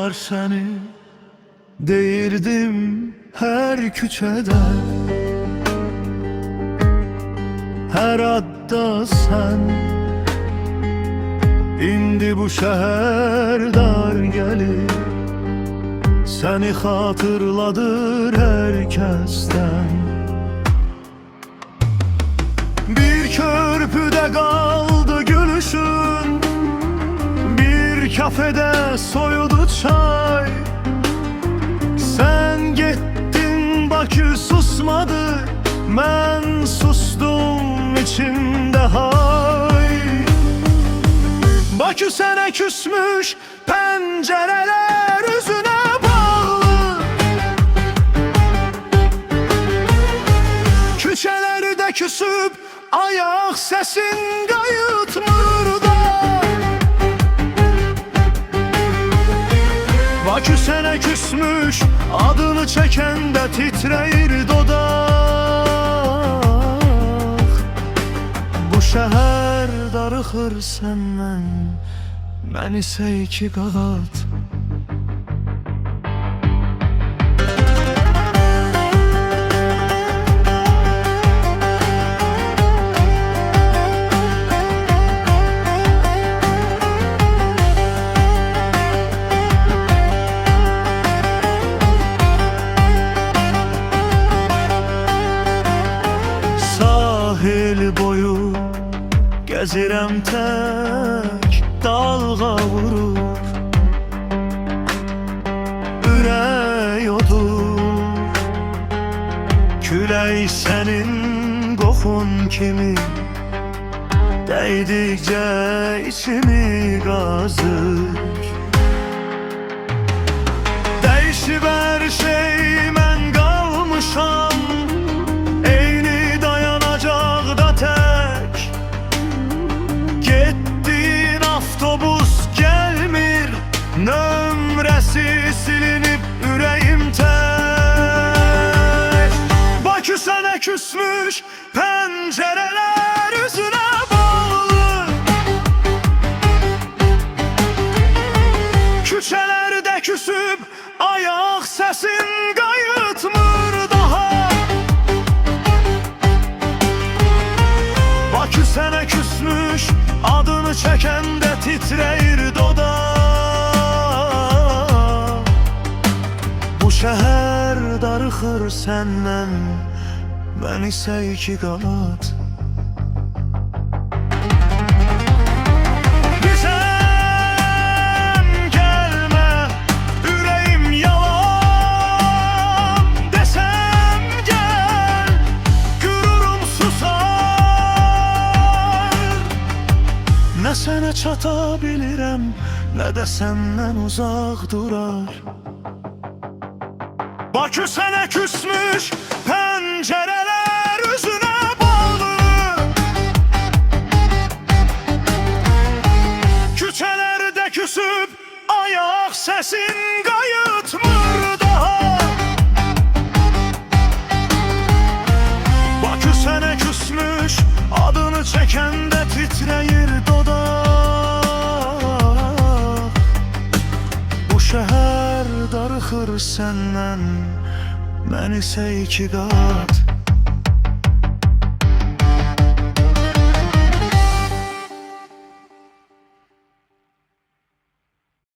sorar seni. Deyirdim her küçədə, her adda sen. İndi bu şehir dar gelir, seni hatırladır herkesten. Bir körpüde kaldı gülüşün, bir kafede soyudu çay. Sen gittin, Bakü susmadı, ben sustum içimde hay. Bakü sana küsmüş, pencereler yüzüne bağlı. Küçelerde küsüp ayak sesin kayıtmır da. Bakü sana küsmüş, adını çekende titreyir dodak. Bu şehir darıxır senden, ben ise iki qat. Sahil boyu gezirəm tək, dalğa vurur, ürək odur. Külək sənin qoxun kimi, dəydikcə içimi qazır. Dəyişib hər şey, mən qalmışam eyni dayanacaqda tək. Getdin, avtobus gəlmir, nömrəsi silinib ürəyim tək. Bakü sənə küsmüş, pəncərələr üzünə bağlı. Küçələrdə küsüb ayaq səsin qayıtmır daha. Bakü sənə küsmüş, adını çəkəndə titrəyir dodaq. Bu şəhər darıxır səndən, mən isə iki qat. Desəm gəlmə, ürəyim yalan. Desəm gəl, qürurum susar. Nə sənə çata bilirəm, nə də səndən uzaq durar. Bakü sənə küsmüş, pəncərələr üzünə bağlı. Küçələrdə küsüb ayaq səsin qayıtmır daha. Bakü sənə küsmüş, adını çəkəndə titrəyir dodaq. Bu şəhər darıxır səndən, mən isə iki qat.